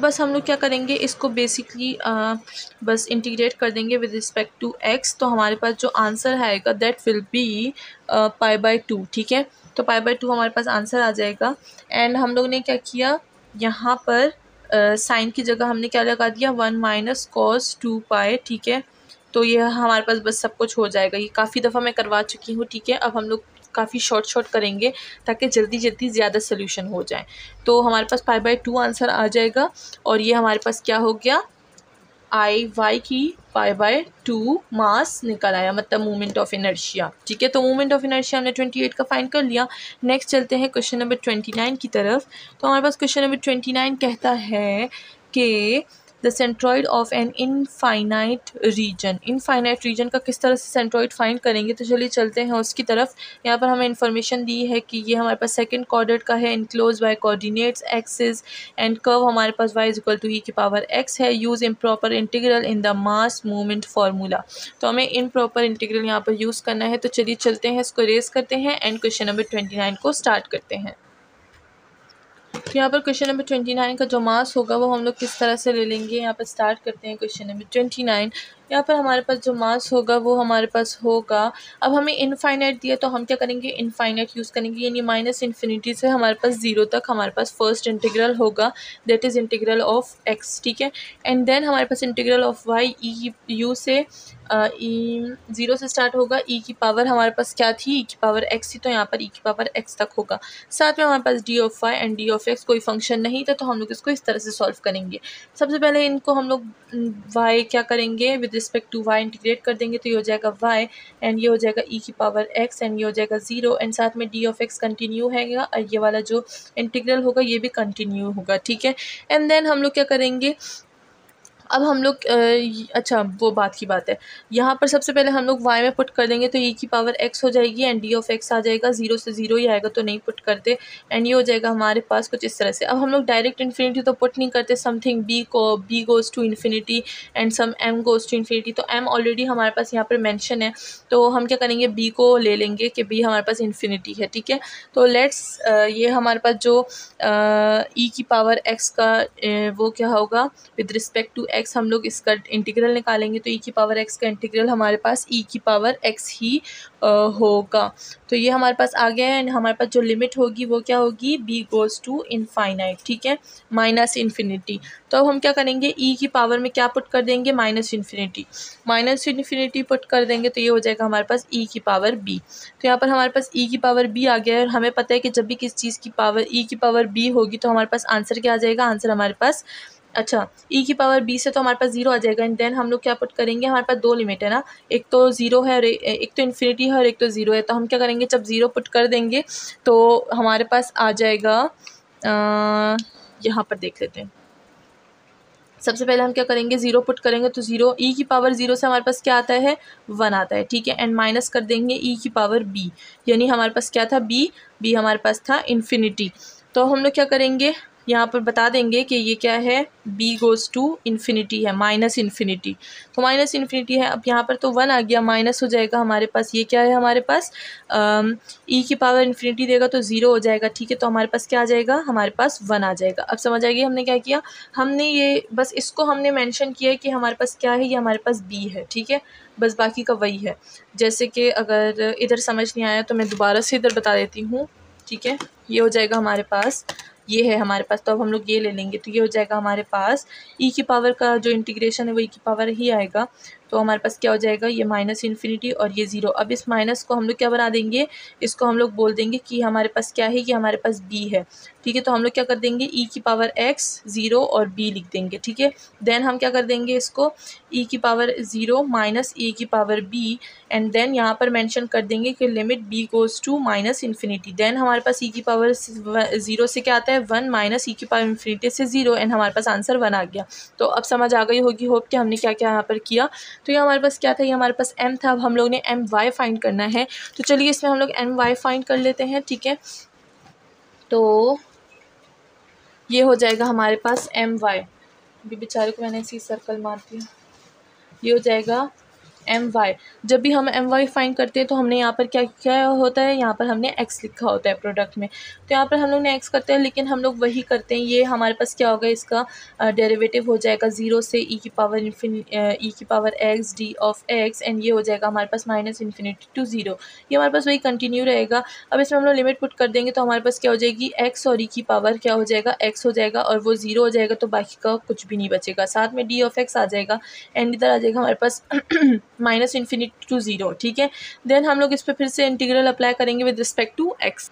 बस हम लोग क्या करेंगे, इसको बेसिकली बस इंटीग्रेट कर देंगे विद रिस्पेक्ट टू x। तो हमारे पास जो आंसर आएगा दैट विल बी π/2, ठीक है। तो π/2 हमारे पास आंसर आ जाएगा। एंड हम लोग ने क्या किया, यहाँ पर साइन की जगह हमने क्या लगा दिया, 1 - cos 2π, ठीक है। तो ये हमारे पास बस सब कुछ हो जाएगा। ये काफ़ी दफ़ा मैं करवा चुकी हूँ, ठीक है। अब हम लोग काफ़ी शॉर्ट करेंगे ताकि जल्दी जल्दी ज़्यादा सोल्यूशन हो जाए। तो हमारे पास π/2 आंसर आ जाएगा। और ये हमारे पास क्या हो गया, y की π/2 मास निकल आया, मतलब मोमेंट ऑफ इनर्शिया, ठीक है। तो मोमेंट ऑफ इनर्शिया हमने 28 का फाइंड कर लिया। नेक्स्ट चलते हैं क्वेश्चन नंबर 29 की तरफ। तो हमारे पास क्वेश्चन नंबर 29 कहता है कि the centroid of an infinite region. Infinite region का किस तरह से सेंट्रॉइड फाइंड करेंगे, तो चलिए चलते हैं उसकी तरफ। यहाँ पर हमें इन्फॉर्मेशन दी है कि ये हमारे पास सेकंड क्वाड्रेंट का है, enclose by coordinates axis, and curve हमारे पास y = e⁻x है। Use improper integral in the mass movement formula. तो हमें इम्प्रॉपर इंटीग्रल यहाँ पर यूज़ करना है। तो चलिए चलते हैं, इसको रेस करते हैं एंड क्वेश्चन नंबर 29 को स्टार्ट करते हैं। तो यहाँ पर क्वेश्चन नंबर 29 का जो मास होगा वो हम लोग किस तरह से ले लेंगे, यहाँ पर स्टार्ट करते हैं क्वेश्चन नंबर 29। यहाँ पर हमारे पास जो मास होगा वो हमारे पास होगा, अब हमें इनफाइनाइट दिया तो हम क्या करेंगे, इनफाइनाइट यूज़ करेंगे, यानी -∞ से हमारे पास 0 तक हमारे पास फर्स्ट इंटीग्रल होगा, that is integral of x, ठीक है। एंड देन हमारे पास इंटीग्रल ऑफ y u से 0 से स्टार्ट होगा। e की पावर हमारे पास क्या थी, e⁻x थी, तो यहाँ पर e⁻x तक होगा। साथ में हमारे पास d of y and d of x कोई फंक्शन नहीं था, तो हम लोग इसको इस तरह से सॉल्व करेंगे। सबसे पहले इनको हम लोग y क्या करेंगे, with respect to y integrate कर देंगे। तो ये हो जाएगा y एंड ये हो जाएगा e⁻x एंड ये हो जाएगा 0 एंड साथ में d ऑफ x कंटिन्यू है और ये वाला जो इंटीग्रल होगा ये भी कंटिन्यू होगा, ठीक है। एंड देन हम लोग क्या करेंगे, अब हम लोग अच्छा वो बात की बात है, यहाँ पर सबसे पहले हम लोग y में पुट कर देंगे तो e⁻x हो जाएगी एंड d ऑफ x आ जाएगा। 0 से 0 ही आएगा तो नहीं पुट करते एंड ये हो जाएगा हमारे पास कुछ इस तरह से। अब हम लोग डायरेक्ट इन्फिनिटी तो पुट नहीं करते, something b goes to infinity and some m goes to infinity. तो m ऑलरेडी हमारे पास यहाँ पर मेंशन है, तो हम क्या करेंगे, b को ले लेंगे कि b हमारे पास इन्फिनिटी है, ठीक है। तो लेट्स ये हमारे पास जो e⁻x का वो क्या होगा, विद रिस्पेक्ट टू x हम लोग इसका इंटीग्रल निकालेंगे। तो e⁻x का इंटीग्रल हमारे पास e⁻x ही होगा। तो ये हमारे पास आ गया है एंड हमारे पास जो लिमिट होगी वो क्या होगी, b गोज़ टू इनफाइनाइट, ठीक है, -∞। तो अब हम क्या करेंगे, e की पावर में क्या पुट कर देंगे, -∞ पुट कर देंगे। तो ये हो जाएगा हमारे पास e⁻b। तो यहाँ पर हमारे पास e⁻b आ गया है और हमें पता है कि जब भी किसी चीज़ की पावर e⁻b होगी तो हमारे पास आंसर क्या आ जाएगा, आंसर हमारे पास अच्छा e⁻b से तो हमारे पास 0 आ जाएगा एंड देन हम लोग क्या पुट करेंगे, हमारे पास दो लिमिट है ना, एक तो 0 है और एक तो इन्फिनिटी है और एक तो 0 है। तो हम क्या करेंगे, जब 0 पुट कर देंगे तो हमारे पास आ जाएगा, यहाँ पर देख लेते हैं। सबसे पहले हम क्या करेंगे, 0 पुट करेंगे तो 0 e⁻0 से हमारे पास क्या आता है, 1 आता है, ठीक है। एंड माइनस कर देंगे e⁻b, यानी हमारे पास क्या था, b हमारे पास था इन्फिनिटी। तो हम लोग क्या करेंगे, यहाँ पर बता देंगे कि ये क्या है, b गोज़ टू इन्फिनिटी है, -∞। तो -∞ है, अब यहाँ पर तो 1 आ गया, माइनस हो जाएगा हमारे पास, ये क्या है हमारे पास e⁻∞ देगा तो 0 हो जाएगा, ठीक है। तो हमारे पास क्या आ जाएगा, हमारे पास 1 आ जाएगा। अब समझ आएगी हमने क्या किया, हमने ये बस इसको हमने मेंशन किया है कि हमारे पास क्या है, ये हमारे पास b है, ठीक है, बस बाकी का वही है। जैसे कि अगर इधर समझ नहीं आया तो मैं दोबारा से इधर बता देती हूँ, ठीक है। ये हो जाएगा हमारे पास, ये है हमारे पास, तो अब हम लोग ये ले लेंगे। तो ये हो जाएगा हमारे पास e की पावर का जो इंटीग्रेशन है वो e की पावर ही आएगा। तो हमारे पास क्या हो जाएगा, ये -∞ और ये 0। अब इस माइनस को हम लोग क्या बना देंगे, इसको हम लोग बोल देंगे कि हमारे पास क्या है, कि हमारे पास b है, ठीक है। तो हम लोग क्या कर देंगे, e⁻x 0 और b लिख देंगे, ठीक है। देन हम क्या कर देंगे, इसको e⁻0 minus e⁻b and then यहाँ पर मेंशन कर देंगे कि limit b goes to -∞। Then हमारे पास e⁻0 से क्या आता है, 1 माइनस e⁻∞ से 0 एंड हमारे पास आंसर 1 आ गया। तो अब समझ आ गई होगी होप कि हमने क्या क्या यहाँ पर किया। तो ये हमारे पास क्या था, ये हमारे पास m था, अब हम लोग ने my फाइंड करना है। तो चलिए इसमें हम लोग my फाइंड कर लेते हैं, ठीक है। तो ये हो जाएगा हमारे पास my, अभी बेचारे को मैंने इसी सर्कल मार दिया, ये हो जाएगा एम वाई। जब भी हम एम वाई फाइंड करते हैं तो हमने यहाँ पर क्या क्या होता है, यहाँ पर हमने एक्स लिखा होता है प्रोडक्ट में, तो यहाँ पर हम लोग ने एक्स करते हैं, लेकिन हम लोग वही करते हैं, ये हमारे पास क्या होगा, इसका डेरिवेटिव हो जाएगा 0 से ई की power x D of x, and ये हो जाएगा हमारे पास माइनस इन्फिनिटी टू 0। ये हमारे पास वही कंटिन्यू रहेगा। अब इसमें हम लोग लिमिट पुट कर देंगे तो हमारे पास क्या हो जाएगी, एक्स और ई की पावर क्या हो जाएगा, एक्स हो जाएगा, और वो 0 हो जाएगा, तो बाकी का कुछ भी नहीं बचेगा, साथ में डी ऑफ एक्स आ जाएगा, एंड इधर आ जाएगा हमारे पास माइनस इन्फिनिटी टू 0, ठीक है। देन हम लोग इस पर फिर से इंटीग्रल अप्लाई करेंगे विद रिस्पेक्ट टू एक्स,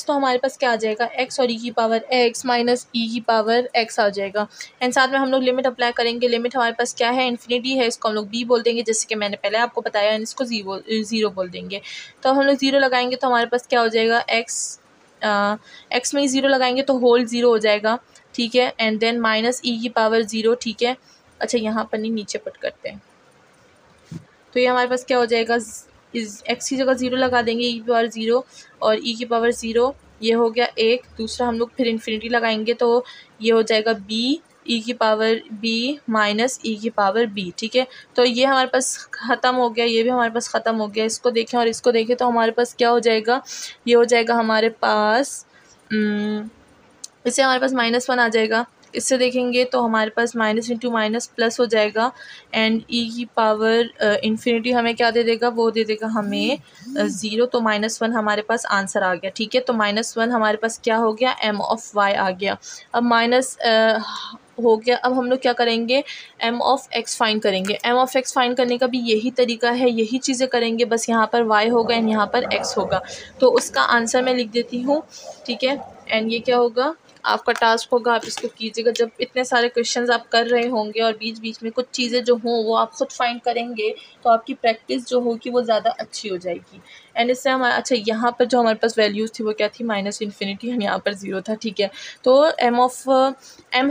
तो हमारे पास क्या आ जाएगा, एक्स और ई की पावर एक्स माइनस ई की पावर एक्स आ जाएगा, एंड साथ में हम लोग लिमिट अप्लाई करेंगे। लिमिट हमारे पास क्या है, इन्फिनिटी है, इसको हम लोग बी बोल देंगे, जैसे कि मैंने पहले आपको बताया, एंड इसको ज़ीरो बोल देंगे। तो हम लोग 0 लगाएंगे तो हमारे पास क्या हो जाएगा, एक्स में ही 0 लगाएंगे तो होल 0 हो जाएगा, ठीक है, एंड देन माइनस ई की पावर 0, ठीक है। अच्छा, यहाँ पर नहीं, नीचे पुट करते हैं, तो ये हमारे पास क्या हो जाएगा, इस एक्स की जगह 0 लगा देंगे, ई की पावर 0 और ई की पावर 0, ये हो गया एक। दूसरा हम लोग फिर इन्फिनिटी लगाएंगे तो ये हो जाएगा बी ई की पावर बी माइनस ई की पावर बी, ठीक है। तो ये हमारे पास ख़त्म हो गया, ये भी हमारे पास ख़त्म हो गया। इसको देखें और इसको देखें तो हमारे पास क्या हो जाएगा, ये हो जाएगा हमारे पास इससे हमारे पास -1 आ जाएगा। इससे देखेंगे तो हमारे पास माइनस इंटू माइनस प्लस हो जाएगा, एंड ई की पावर इन्फिनिटी हमें क्या दे देगा, वो दे देगा हमें 0, तो -1 हमारे पास आंसर आ गया, ठीक है। तो -1 हमारे पास क्या हो गया, एम ऑफ वाई आ गया। अब माइनस हो गया, अब हम लोग क्या करेंगे, एम ऑफ एक्स फाइंड करेंगे। एम ऑफ एक्स फाइंड करने का भी यही तरीका है, यही चीज़ें करेंगे, बस यहाँ पर वाई होगा एंड यहाँ पर एक्स होगा। तो उसका आंसर मैं लिख देती हूँ, ठीक है, एंड ये क्या होगा, आपका टास्क होगा, आप इसको कीजिएगा। जब इतने सारे क्वेश्चंस आप कर रहे होंगे और बीच बीच में कुछ चीज़ें जो हों वो आप खुद फाइंड करेंगे, तो आपकी प्रैक्टिस जो होगी वो ज़्यादा अच्छी हो जाएगी। एंड इससे हमारा, अच्छा, यहाँ पर जो हमारे पास वैल्यूज़ थी वो क्या थी, माइनस इन्फिनिटी, एंड यहाँ पर 0 था, ठीक है। तो एम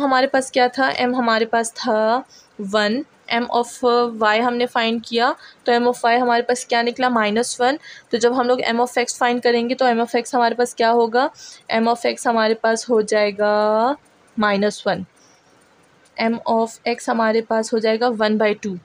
हमारे पास क्या था, एम हमारे पास था 1। एम ऑफ वाई हमने फाइंड किया, तो एम ऑफ वाई हमारे पास क्या निकला, -1। तो जब हम लोग एम ऑफ एक्स फाइंड करेंगे तो एम ऑफ एक्स हमारे पास क्या होगा, एम ऑफ एक्स हमारे पास हो जाएगा -1। एम ऑफ एक्स हमारे पास हो जाएगा 1/2,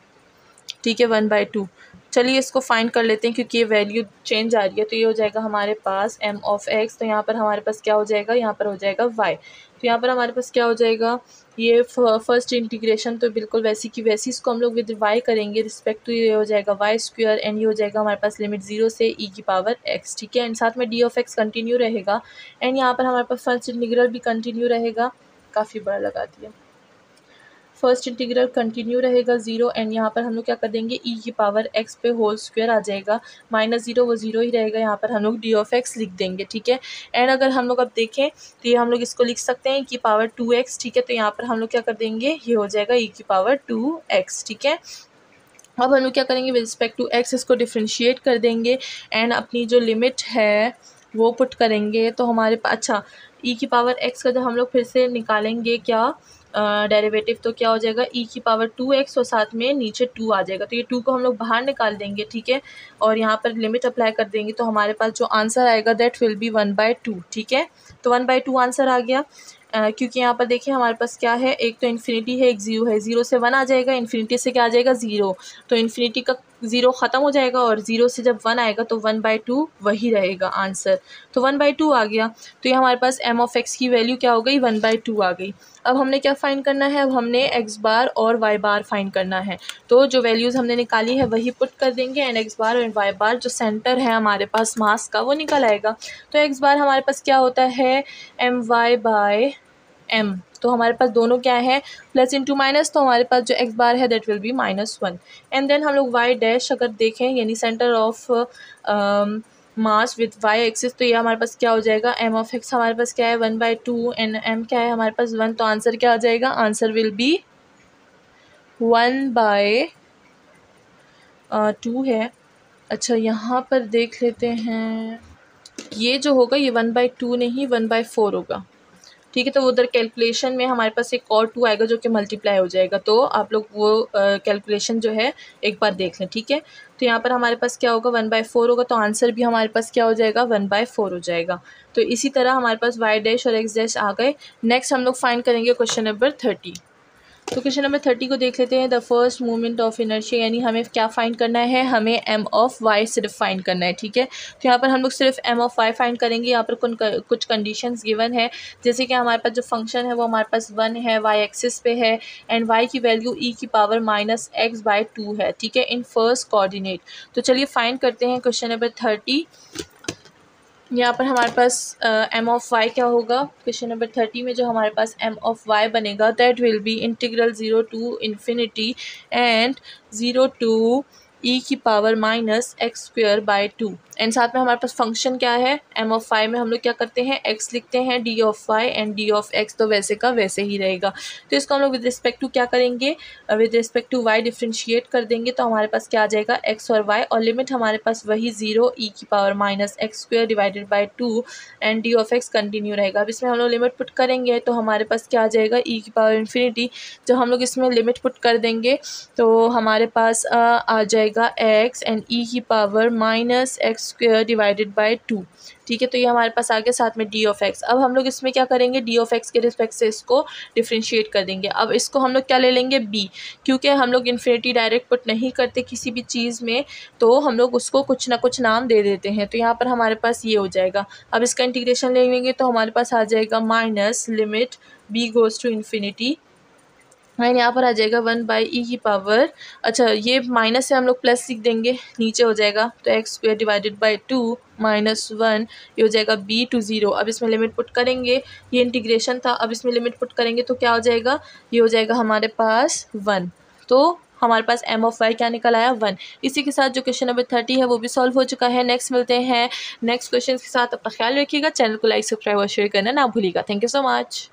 ठीक है, 1/2। चलिए इसको फाइंड कर लेते हैं क्योंकि ये वैल्यू चेंज आ रही है। तो ये हो जाएगा हमारे पास एम ऑफ एक्स, तो यहाँ पर हमारे पास क्या हो जाएगा, यहाँ पर हो जाएगा वाई। तो यहाँ पर हमारे पास क्या हो जाएगा, ये फर्स्ट इंटीग्रेशन तो बिल्कुल वैसी की वैसी, इसको हम लोग विद वाई करेंगे रिस्पेक्ट टू, ये हो जाएगा वाई स्क्वायर, एंड ये हो जाएगा हमारे पास लिमिट 0 से ई की पावर एक्स, ठीक है, एंड साथ में डी ऑफ एक्स कंटिन्यू रहेगा, एंड यहाँ पर हमारे पास फर्स्ट इंटीग्रल भी कंटिन्यू रहेगा। काफ़ी बड़ा लगा दिया, फर्स्ट इंटीग्रल कंटिन्यू रहेगा 0, एंड यहाँ पर हम लोग क्या कर देंगे, ई की पावर एक्स पे होल स्क्वायर आ जाएगा, -0 वो 0 ही रहेगा, यहाँ पर हम लोग डी ऑफ एक्स लिख देंगे, ठीक है। एंड अगर हम लोग अब देखें तो ये हम लोग इसको लिख सकते हैं ई की पावर 2x, ठीक है। तो यहाँ पर हम लोग क्या कर देंगे, ये हो जाएगा ई की पावर 2x, ठीक है। अब हम लोग क्या करेंगे, विद रिस्पेक्ट टू एक्स इसको डिफ्रेंशिएट कर देंगे, एंड अपनी जो लिमिट है वो पुट करेंगे, तो हमारे पास, अच्छा, ई की पावर एक्स का जब हम लोग फिर से निकालेंगे क्या डेरिवेटिव, तो क्या हो जाएगा, ई की पावर 2x और साथ में नीचे 2 आ जाएगा, तो ये 2 को हम लोग बाहर निकाल देंगे, ठीक है, और यहाँ पर लिमिट अप्लाई कर देंगे, तो हमारे पास जो आंसर आएगा दैट विल बी 1/2, ठीक है। तो 1/2 आंसर आ गया, क्योंकि यहाँ पर देखिए हमारे पास क्या है, एक तो इन्फिनिटी है, एक 0 है, 0 से 1 आ जाएगा, इन्फिनिटी से क्या आ जाएगा, 0, तो इन्फिनिटी का 0 ख़त्म हो जाएगा, और 0 से जब 1 आएगा तो 1/2 वही रहेगा आंसर, तो 1/2 आ गया। तो ये हमारे पास एम ऑफ एक्स की वैल्यू क्या हो गई, 1/2 आ गई। अब हमने क्या फ़ाइंड करना है, अब हमने एक्स बार और वाई बार फाइंड करना है, तो जो वैल्यूज़ हमने निकाली है वही पुट कर देंगे, एंड एक्स बार और वाई बार जो सेंटर है हमारे पास मास का वो निकल आएगा। तो एक्स बार हमारे पास क्या होता है, my/m, तो हमारे पास दोनों क्या है, प्लस इंटू माइनस, तो हमारे पास जो एक्स बार है that will be -1, and then हम लोग वाई डैश अगर देखें, यानी centre of mass with y axis, तो ये हमारे पास क्या हो जाएगा, एम ऑफ एक्स हमारे पास क्या है 1/2, एंड एम क्या है हमारे पास 1, तो आंसर क्या आ जाएगा, आंसर विल बी 1/2 है। अच्छा, यहाँ पर देख लेते हैं, ये जो होगा ये 1/2 नहीं 1/4 होगा, ठीक है। तो उधर कैलकुलेशन में हमारे पास एक और 2 आएगा जो कि मल्टीप्लाई हो जाएगा, तो आप लोग वो कैलकुलेशन जो है एक बार देख लें, ठीक है। तो यहाँ पर हमारे पास क्या होगा, 1/4 होगा, तो आंसर भी हमारे पास क्या हो जाएगा, 1/4 हो जाएगा। तो इसी तरह हमारे पास वाई डैश और एक्स डैश आ गए। नेक्स्ट हम लोग फाइंड करेंगे क्वेश्चन नंबर 30। तो क्वेश्चन नंबर 30 को देख लेते हैं। The first movement of inertia, यानी हमें क्या फाइंड करना है, हमें एम ऑफ वाई सिर्फ फाइंड करना है, ठीक है। तो यहाँ पर हम लोग सिर्फ एम ऑफ वाई फाइंड करेंगे। यहाँ पर कुछ कंडीशंस गिवन है, जैसे कि हमारे पास जो फंक्शन है वो हमारे पास 1 है, वाई एक्सिस पे है, एंड वाई की वैल्यू ई की पावर -x/2 है, ठीक है, इन फर्स्ट कोऑर्डिनेट। तो चलिए फाइंड करते हैं क्वेश्चन नंबर 30। यहाँ पर हमारे पास एम ऑफ वाई क्या होगा, क्वेश्चन नंबर 30 में जो हमारे पास एम ऑफ वाई बनेगा, that will be integral 0 to infinity and 0 to E की पावर -x²/2। एंड साथ में हमारे पास फंक्शन क्या है, एम ऑफ वाई में हम लोग क्या करते हैं, x लिखते हैं, d of y and d of x तो वैसे का वैसे ही रहेगा। तो इसको हम लोग विद रिस्पेक्ट टू क्या करेंगे, with respect to y differentiate कर देंगे, तो हमारे पास क्या आ जाएगा, x और y, और लिमिट हमारे पास वही 0 ई की पावर -x²/2 and d of x continue रहेगा। अब इसमें हम लोग लिमिट पुट करेंगे तो हमारे पास क्या आ जाएगा, ई की पावर इन्फिनिटी। जब हम लोग इसमें लिमिट पुट कर देंगे तो हमारे पास आ जाएगा x एंड ई की पावर -x²/2, ठीक है। तो ये हमारे पास आ गया, साथ में डी ऑफ एक्स। अब हम लोग इसमें क्या करेंगे, डी ऑफ एक्स के रिस्पेक्ट से इसको डिफ्रेंशिएट कर देंगे। अब इसको हम लोग क्या ले लेंगे, b, क्योंकि हम लोग इन्फिनिटी डायरेक्ट पुट नहीं करते किसी भी चीज़ में, तो हम लोग उसको कुछ ना कुछ नाम दे देते हैं। तो यहाँ पर हमारे पास ये हो जाएगा। अब इसका इंटीग्रेशन ले लेंगे तो हमारे पास आ जाएगा minus limit b goes to infinity, and यहाँ पर आ जाएगा 1/e की पावर, अच्छा ये माइनस से हम लोग प्लस लिख देंगे, नीचे हो जाएगा, तो x²/2 -1, ये हो जाएगा b to 0। अब इसमें लिमिट पुट करेंगे, ये इंटीग्रेशन था, अब इसमें लिमिट पुट करेंगे तो क्या हो जाएगा, ये हो जाएगा हमारे पास 1। तो हमारे पास एम ऑफ वाई क्या निकल आया, 1। इसी के साथ जो क्वेश्चन नंबर 30 है वो भी सॉल्व हो चुका है। नेक्स्ट मिलते हैं नेक्स्ट क्वेश्चन के साथ, अपना ख्याल रखिएगा, चैनल को लाइक सब्सक्राइब और शेयर करना ना भूलिएगा। Thank you so much.